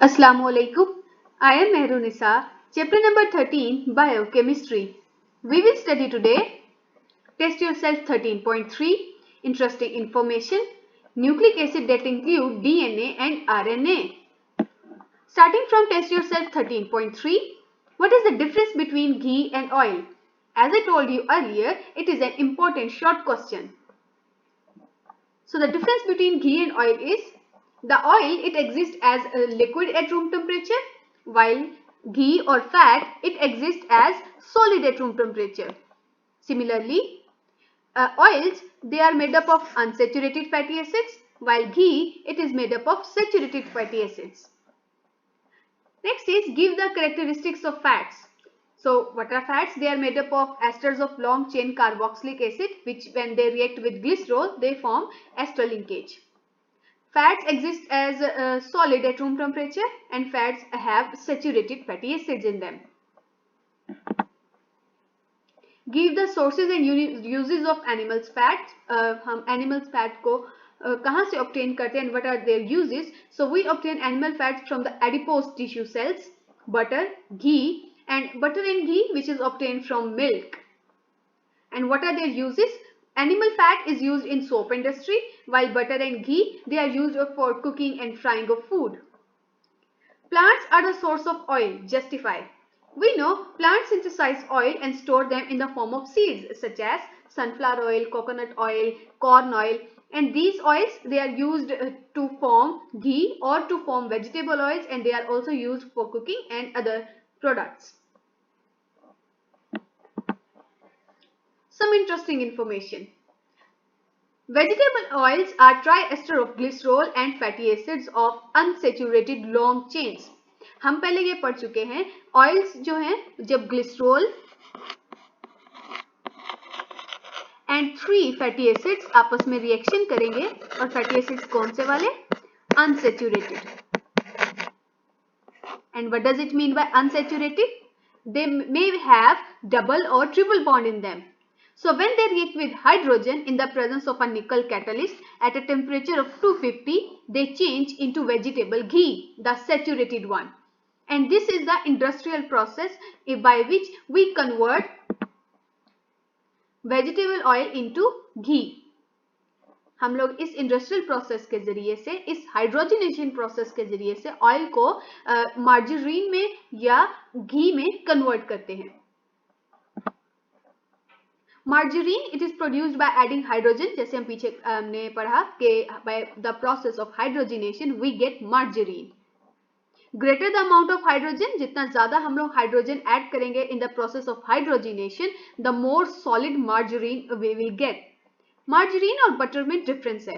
Assalamu alaikum. I am Mehrunisa. Chapter number 13 Biochemistry. We will study today Test Yourself 13.3 Interesting Information Nucleic acid that include DNA and RNA. Starting from Test Yourself 13.3, what is the difference between ghee and oil? As I told you earlier, it is an important short question. So the difference between ghee and oil is the oil, it exists as a liquid at room temperature, while ghee or fat, it exists as solid at room temperature. Similarly, oils, they are made up of unsaturated fatty acids, while ghee, it is made up of saturated fatty acids. Next is give the characteristics of fats. So what are fats? They are made up of esters of long chain carboxylic acid, which when they react with glycerol, they form ester linkage. Fats exist as solid at room temperature and fats have saturated fatty acids in them. Give the sources and uses of animals fats. हम animals fat को कहाँ से obtain करते हैं and what are their uses? So we obtain animal fats from the adipose tissue cells, butter, ghee, and butter and ghee which is obtained from milk. And what are their uses? Animal fat is used in soap industry, while butter and ghee, they are used for cooking and frying of food. Plants are the source of oil. Justify. We know plants synthesize oil and store them in the form of seeds such as sunflower oil, coconut oil, corn oil, and these oils, they are used to form ghee or to form vegetable oils, and they are also used for cooking and other products. Some interesting information. Vegetable oils are triester of glycerol and fatty acids of unsaturated long chains. हम पहले ये पढ़ चुके हैं oils जो हैं जब glycerol and 3 fatty acids आपस में रिएक्शन करेंगे और फैटी एसिड्स कौन से वाले unsaturated and what does it mean by unsaturated they may have double or triple bond in them. So when they react with hydrogen in the presence of a nickel catalyst at a temperature of 250, they change into vegetable ghee, the saturated one. And this is the industrial process by which we convert vegetable oil into ghee. हम लोग इस industrial process के जरिए से, इस hydrogenation process के जरिए से ऑयल को मार्जरीन में या घी में कन्वर्ट करते हैं. Margarine it is produced by adding hydrogen. जैसे हम पीछे हमने पढ़ा कि by the process of hydrogenation we get margarine. Greater the amount of hydrogen, जितना ज्यादा हम लोग हाइड्रोजन ऐड करेंगे in the process of hydrogenation, the more solid margarine we will get. Margarine और बटर में डिफरेंस है.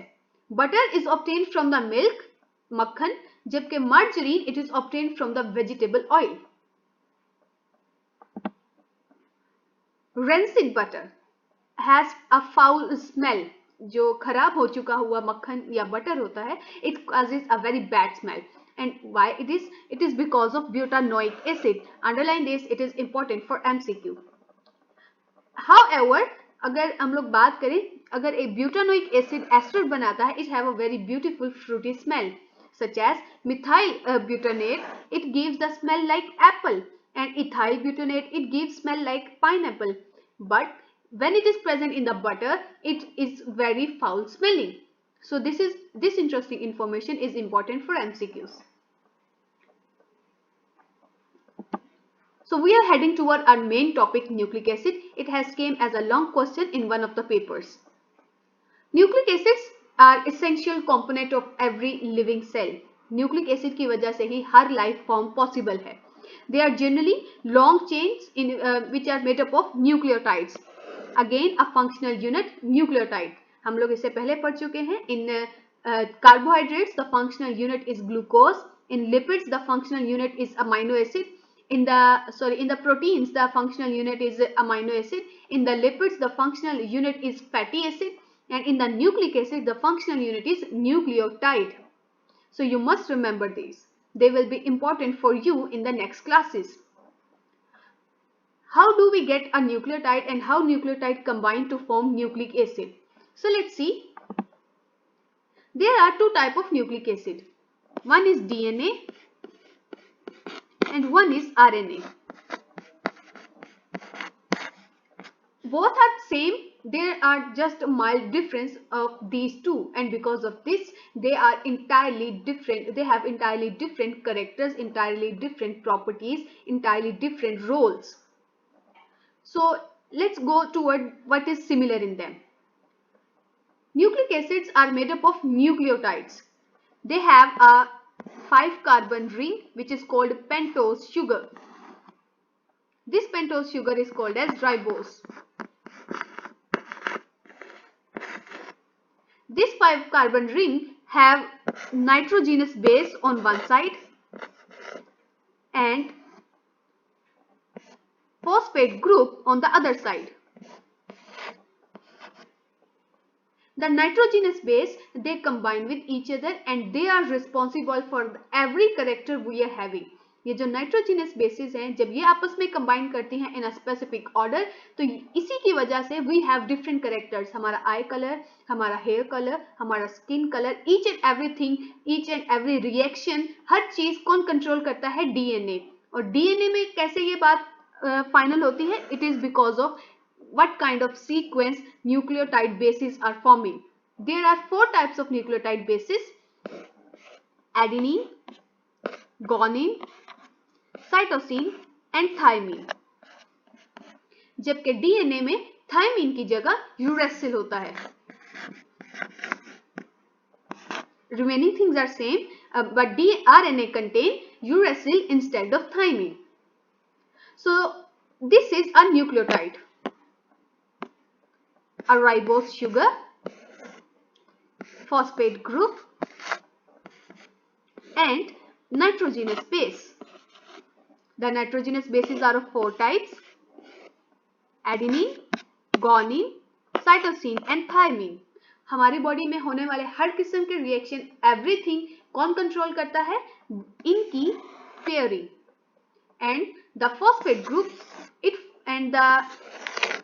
Butter is obtained from the milk, मक्खन, जबकि margarine it is obtained from the vegetable oil. Rancid butter has a foul smell. जो खराब हो चुका हुआ मक्खन या बटर होता है, it causes a very bad smell. And why it is? It is because of butanoic acid. Underline this, it is important for MCQ. However, अगर हम लोग बात करें, अगर एक ब्यूटानोइक एसिड एस्टर बनाता है, it have a very beautiful fruity smell, such as methyl butanate, it gives the smell like apple, and ethyl butanate, it gives smell like pineapple. But when it is present in the butter, it is very foul smelling. So this interesting information is important for MCQs. So we are heading toward our main topic, nucleic acid. It has came as a long question in one of the papers. Nucleic acids are essential component of every living cell. Nucleic acid की वजह से ही हर life form possible है. They are generally long chains in which are made up of nucleotides. Again, a functional unit, nucleotide. हम लोग इससे पहले पढ़ चुके हैं. In carbohydrates, the functional unit is glucose. In lipids, the functional unit is amino acid. In the proteins, the functional unit is amino acid. In the lipids, the functional unit is fatty acid. And in the nucleic acid, the functional unit is nucleotide. So you must remember these. They will be important for you in the next classes. How do we get a nucleotide and how nucleotide combine to form nucleic acid? So let's see. There are two types of nucleic acid. One is DNA and one is RNA. Both are same, there are just a mild difference of these two, and because of this they are entirely different. They have entirely different characters, entirely different properties, entirely different roles. So let's go toward what is similar in them. Nucleic acids are made up of nucleotides. They have a 5-carbon ring which is called pentose sugar. This pentose sugar is called as ribose. This 5-carbon ring have nitrogenous base on one side and phosphate group on the other side. The nitrogenous base, they combine with each other and they are responsible for every character we are having. ये जो nitrogenous basis हैं, जब ये आपस में combine करती हैं इन a specific order, तो इसी की वजह से वी हैव डिफरेंट कैरेक्टर्स. हमारा आई कलर, हमारा हेयर कलर, हमारा skin colour, each and everything, each and every reaction, हर चीज कौन कंट्रोल करता है? डीएनए. और डीएनए में कैसे ये बात फाइनल होती है? It is because of what kind of sequence nucleotide bases are forming. There are 4 types of nucleotide bases: adenine, guanine, cytosine and thymine. जबकि डीएनए में थायमीन की जगह यूरेसिल होता है. Remaining things are same, but RNA contain uracil instead of thymine. So this is a nucleotide. A ribose sugar, phosphate group and nitrogenous base. The nitrogenous bases are of 4 types: adenine, guanine, cytosine and thymine. हमारी body में होने वाले हर किस्म के reaction, everything कौन control करता है? इनकी pairing. And the phosphate group it and the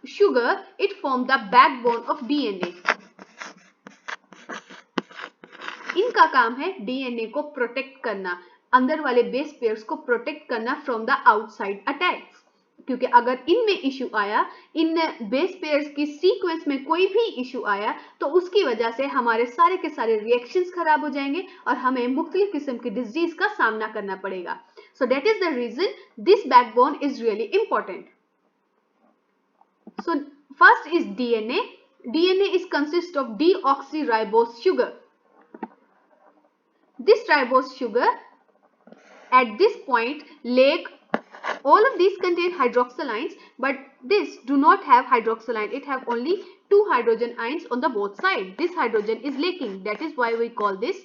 sugar, it form the backbone of DNA. इनका काम है डीएनए को प्रोटेक्ट करना, अंदर वाले बेस पेयर्स को प्रोटेक्ट करना फ्रॉम द आउटसाइड अटैक्स. क्योंकि अगर इनमें इशू आया, इन बेस पेयर्स की सीक्वेंस में कोई भी इशू आया, तो उसकी वजह से हमारे सारे के सारे रिएक्शंस खराब हो जाएंगे और हमें मुख्तलिफ किस्म की डिजीज का सामना करना पड़ेगा. So that is the reason this backbone is really important. So first is DNA. DNA is consist of deoxyribose sugar. This ribose sugar at this point, like all of these contain hydroxyl ions, but this do not have hydroxyl ion. It have only 2 hydrogen ions on the both sides. This hydrogen is lacking. That is why we call this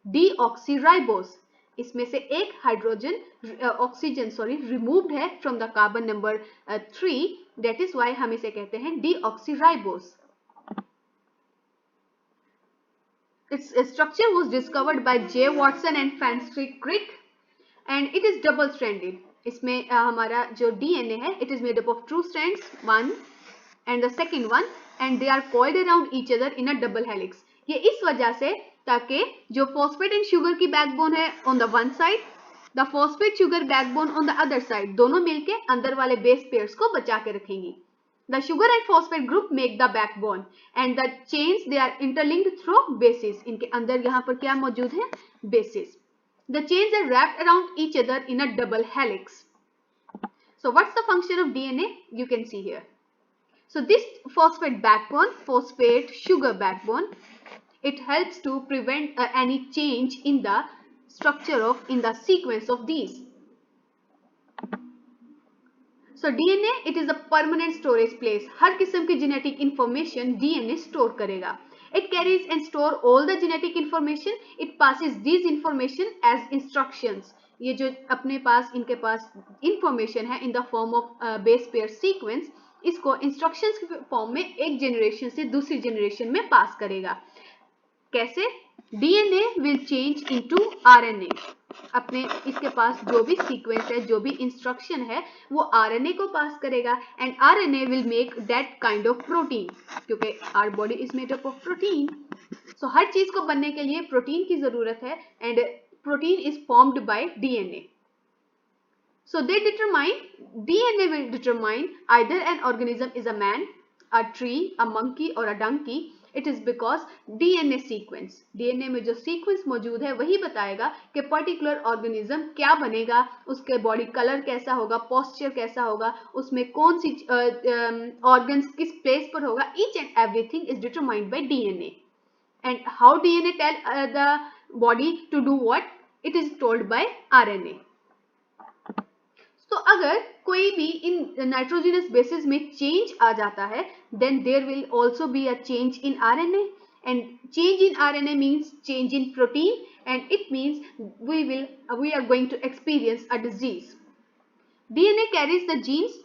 deoxyribose. इसमें से एक hydrogen oxygen removed है from the carbon number 3. That is why हम इसे कहते हैं deoxyribose. Its structure was discovered by J Watson and Francis Crick and it is double stranded. इसमें हमारा जो डीएनए है, it is made up of 2 strands, one and the second one, and they are coiled around each other in a double helix. ये इस वजह से, ताकि जो फॉस्फेट एंड शुगर की बैकबोन है on the one side, the phosphate sugar backbone on the other side, दोनों मिलके अंदर वाले बेस पेयर्स को बचा के रखेंगी. The sugar and phosphate group make the backbone and the chains they are interlinked through basis. इनके अंदर यहाँ पर क्या मौजूद है? Basis. The chains are wrapped around each other in a double helix. So what's the function of DNA? You can see here. So this phosphate backbone, phosphate sugar backbone, it helps to prevent any change in the structure in the sequence of these. So DNA, it is a permanent storage place. हर किस्म की genetic information DNA store करेगा. It carries and store all the genetic information. It passes these information as instructions. ये जो अपने पास, इनके पास information है in the form of base pair sequence, इसको instructions के फॉर्म में एक जनरेशन से दूसरी जनरेशन में पास करेगा. कैसे? DNA will change into RNA. अपने इसके पास जो भी सीक्वेंस है, जो भी इंस्ट्रक्शन है, वो RNA को पास करेगा and RNA will make that kind of protein. क्योंकि our body is made up of protein. So हर चीज को बनने के लिए प्रोटीन की जरूरत है and protein is formed by DNA. So they determine, DNA will determine either an organism is a man, a tree, a monkey or a donkey. It is because DNA sequence, DNA में जो sequence मौजूद है वही बताएगा कि particular organism क्या बनेगा, उसके body color कैसा होगा, posture कैसा होगा, उसमें कौन सी organs किस place पर होगा. Each and everything is determined by DNA. And how DNA tell the body to do what? It is told by RNA. तो अगर कोई भी इन नाइट्रोजनस बेसिस में चेंज आ जाता है, then there will also be a change in RNA, and change in RNA means change in protein, and it means we are going to experience a disease. DNA carries the genes.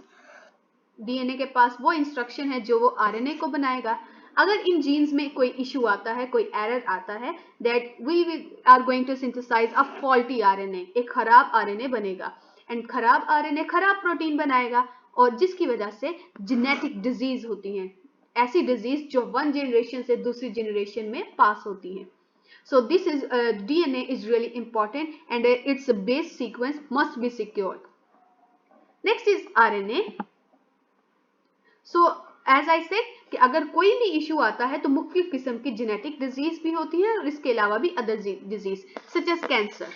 DNA के पास वो instruction है जो वो RNA को बनाएगा. अगर इन jeans में कोई इशू आता है, कोई एरर आता है, that we are going to synthesize a faulty RNA, एक खराब RNA बनेगा. एंड खराब RNA खराब प्रोटीन बनाएगा, और जिसकी वजह से जेनेटिक डिजीज होती हैं, ऐसी डिजीज जो वन जनरेशन से दूसरी जनरेशन में पास होती हैं. So this is DNA is really important, and its base sequence must be secured. Next is RNA. So as I said कि अगर कोई भी इशू आता है तो मुख्तलिफ किस्म की जेनेटिक डिजीज भी होती हैं, और इसके अलावा भी other disease such as cancer.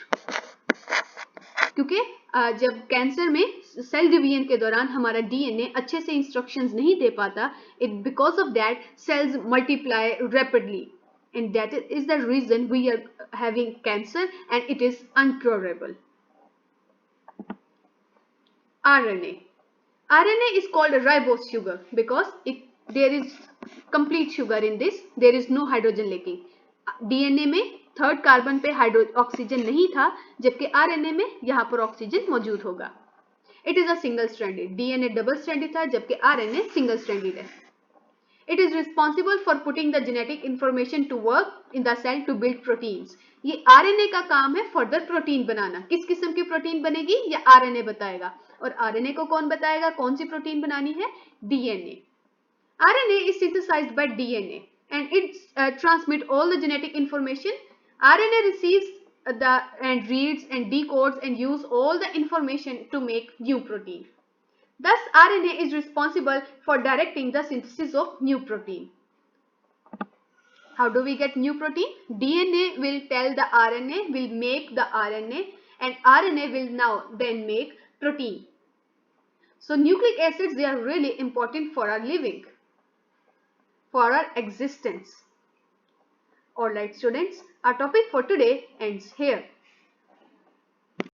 क्योंकि जब कैंसर में सेल डिवीजन के दौरान हमारा डीएनए अच्छे से इंस्ट्रक्शंस नहीं दे पाता, it because of that cells multiply rapidly, and that is the reason we are having cancer, and it is incurable. RNA. RNA is called ribose sugar because there is complete sugar in this. There is no hydrogen leaking. DNA में third carbon पे oxygen नहीं था, जबकि RNA में यहाँ पर oxygen मौजूद होगा. It is a single stranded. DNA double stranded था, जबकि RNA सिंगल स्ट्रैंडेड है. It is responsible for putting the genetic information to work in the cell to build proteins. ये RNA का काम है फर्दर प्रोटीन बनाना. किस किस्म की प्रोटीन बनेगी ये RNA बताएगा, और RNA को कौन बताएगा कौन सी प्रोटीन बनानी है? DNA. RNA is synthesized by DNA, and it transmits all the genetic information. RNA receives and reads and decodes and use all the information to make new protein. Thus, RNA is responsible for directing the synthesis of new protein. How do we get new protein? DNA will tell the RNA, will make the RNA, and RNA will now then make protein. So nucleic acids, they are really important for our living, for our existence. Alright students, our topic for today ends here.